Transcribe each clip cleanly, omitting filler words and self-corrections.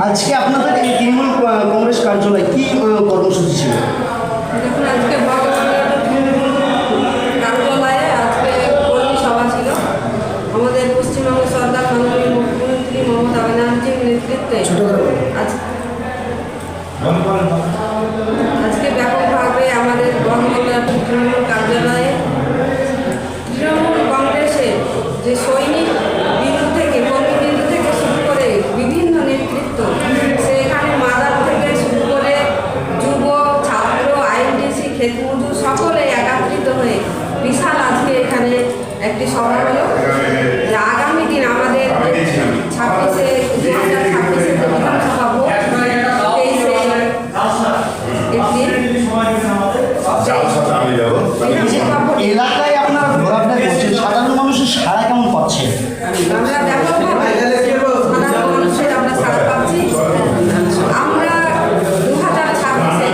আজকে আপনাদের এই তৃণমূল কংগ্রেস কার্যালয়ে কি কর্মসূচি ছিল? দেখুন, আজকে কার্যালয়ে আজকে কর্মী সভা ছিল। আমাদের পশ্চিমবঙ্গ সরকার মাননীয় মুখ্যমন্ত্রী মমতা ব্যানার্জির নেতৃত্বে আজকে ব্যাপকভাবে আমাদের বহমল্লার তৃণমূল কার্যালয়ে তৃণমূল কংগ্রেসের যে সৈনিক বিন্দু থেকে কর্মীবৃন্দ থেকে শুরু করে বিভিন্ন নেতৃত্ব, সেখানে মাদার থেকে শুরু করে যুব ছাত্র আইনটিসি ক্ষেতমজুর সকলে একত্রিত হয়ে বিশাল আজকে এখানে একটি সভা হলো। যে আগামী দিন আমাদের 26শে 2026 বিধানসভা ভোট, 23শে এপ্রিল বিধানসভা ভোট এলাকায় আপনারা ঘোরাফেরা করছেন, সাধারণ মানুষের সাড়া কেমন পাচ্ছে? আমরা ব্যাপকভাবে সাধারণ মানুষের আমরা সাড়া পাচ্ছি। আমরা 2026-এ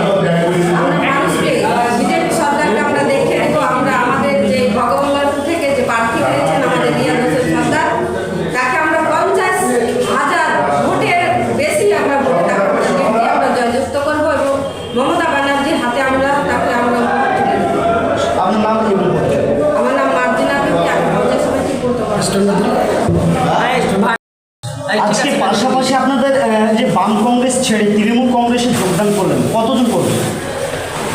আমরা মানুষকে বিজেপি সরকারকে আমরা দেখে দেবো। আমরা আমাদের যে ভগবানপুর থেকে যে প্রার্থী হয়েছেন আমাদের রিয়া হোসেন সরকার, তাকে আমরা 50,000 ভোটের বেশি আমরা ভোটে তাকে আমরা জয়যুক্ত করবো এবং মমতা ব্যানার্জির হাতে আমরা তাকে আমরা ভোট তুলে দেবো। আপনার নাম কি বলতে? আমার নাম মার্জিনা বিবি, আমি পঞ্চায়েত সমিতি বলতে পারছি। আজকে পাশাপাশি আপনাদের যে বাম কংগ্রেস ছেড়ে তৃণমূল কংগ্রেসে যোগদান করলেন, কতজন করবেন?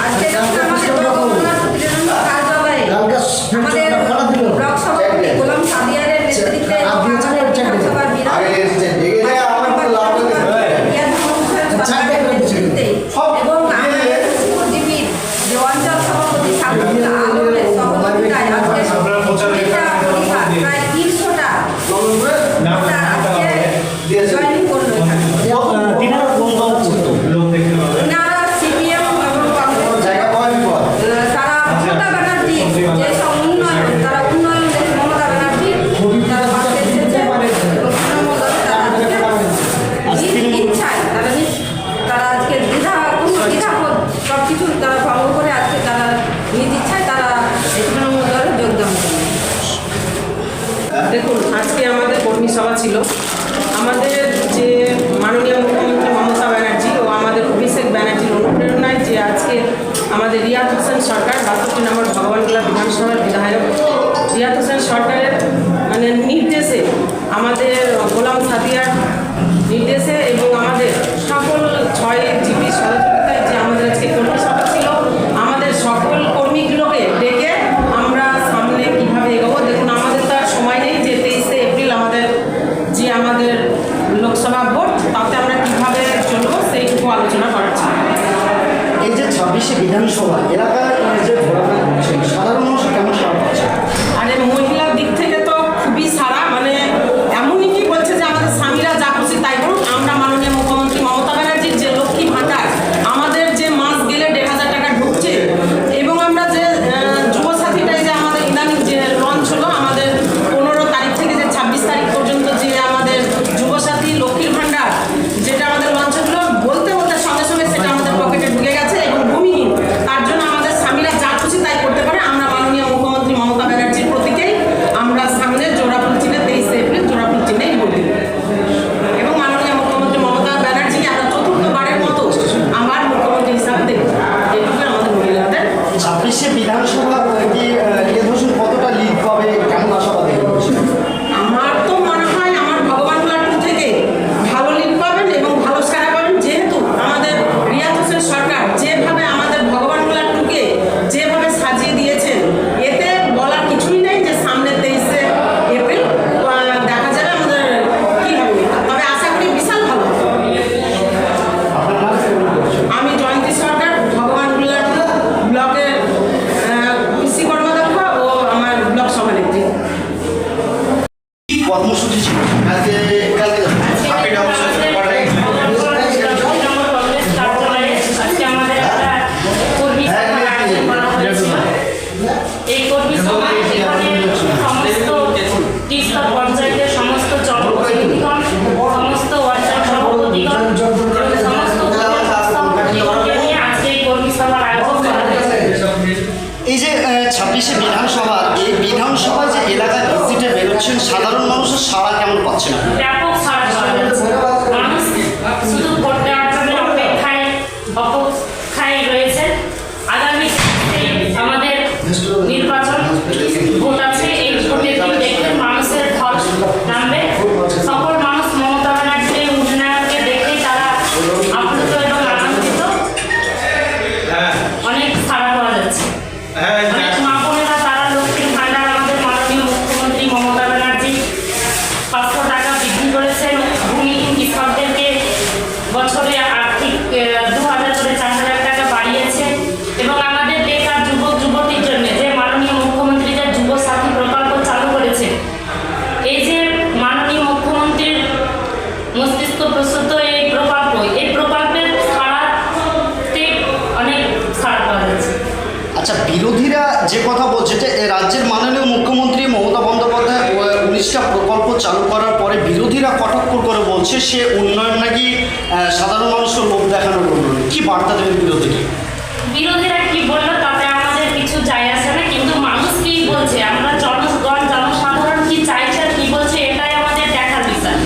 আজকে আমাদের বহমল্লার তৃণমূল কার্যালয়ে আমাদের ব্লক সভাপতি গোলাম সাদিয়ারের নেতৃত্বে বিধানসভার এবং আমাদের জীবীর যে অঞ্চল সভাপতি সাবুল আলমের সহযোগিতায় আজকে প্রায় 300টা আজকে জয়েনিং করলো। তিনারা কোন দল করতো? এনারা সিপিএম এবং কংগ্রেস, তারা মমতা ব্যানার্জি যে সব উন্নয়ন, তারা উন্নয়ন দেখে মমতা ব্যানার্জি তারা পাশে এসেছে এবং তৃণমূল দলে তারা আজকে ইচ্ছায় তারা আজকে কোনো দ্বিধাবোধ সব কিছু তারা ভঙ্গ করে আজকে তারা নিজ ইচ্ছায় তারা এই তৃণমূল দলে যোগদান করবে। দেখুন, আজকে আমাদের কর্মী সভা ছিল। আমাদের যে মাননীয় মুখ্যমন্ত্রী মমতা ব্যানার্জি ও আমাদের অভিষেক ব্যানার্জির অনুপ্রেরণায় যে আজকে আমাদের রিয়াদ হোসেন সরকার 62 নম্বর ভগবানগোলা বিধানসভার বিধায়ক রিয়াদ হোসেন সরকারের নির্দেশে, আমাদের গোলাম সাদিয়ার নির্দেশে এবং আমাদের সকল 6 জিপি সহযোগিতায় যে আমাদের আজকে কর্মী সভা ছিল, আমাদের সকল কর্মীগুলোকে ডেকে আমরা সামনে কীভাবে এগোবো। দেখুন, আমাদের তো আর সময় নেই যে 23শে এপ্রিল আমাদের লোকসভা ভোট, তাতে আমরা কীভাবে চলবো সেইটুকু আলোচনা করার ছিল। এই যে 26শে বিধানসভা এলাকায় যে ঘোরাফেরা করছেন, সাধারণ মানুষের কেমন সাড়া পাচ্ছে? আর মহিলার দিক থেকে তো খুবই সারা, এমনই কি বলছে যে আমাদের স্বামীরা যা খুশি তাই করুক। আমরা মাননীয় মুখ্যমন্ত্রী মমতা ব্যানার্জির যে লক্ষ্মী ভাণ্ডার, আমাদের যে মাস গেলে 1,500 টাকা ঢুকছে এবং আমরা যে যুবসাথীটাই যে আমাদের ইদানিং যে লঞ্চ হলো, আমাদের 15 তারিখ থেকে যে 26 তারিখ পর্যন্ত যে আমাদের যুবসাথী লক্ষ্মীর ভাণ্ডার যেটা আমাদের লঞ্চ হলো, বলতে বলতে সঙ্গে সঙ্গে সেটা আমাদের পকেটে ঢুকে গেছে এবং ভূমিহীন, তার জন্য আমাদের স্বামীরা যা খুশি তাই করতে পারে। আমরা মাননীয় মুখ্যমন্ত্রী মমতা ব্যানার্জির প্রতীকেই প্রথমত এই প্রকল্পের ছাড়াতে অনেক ছাড় পাওয়া যাচ্ছে। আচ্ছা, বিরোধীরা যে কথা বলছে যে এ রাজ্যের মাননীয় মুখ্যমন্ত্রী মমতা বন্দ্যোপাধ্যায় 19টা প্রকল্প চালু করার পরে বিরোধীরা কটাক্ষ করে বলছে সে উন্নয়ন নাকি সাধারণ মানুষকে লোভ দেখানোর উন্নয়ন। কি বার্তা দেবেন বিরোধীকে? বিরোধীরা কি বললো তাতে আমাদের কিছু যায় আসে না, কিন্তু মানুষ কি বলছে, আমরা জনগণ জনসাধারণ কি চাইছে আর কি বলছে এটাই আমাদের দেখার বিষয়।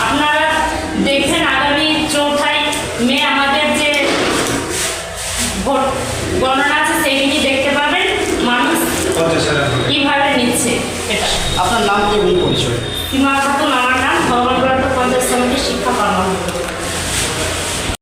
আপনারা দেখছেন আগামী 4 মে আমাদের যে ভোট গণনা আছে সেইদিনই দেখতে পাবেন মানুষ কিভাবে নিচ্ছে এটা। আপনার নাম এবং পরিচয়? সীমা খাতুন আমার নাম, ভগবান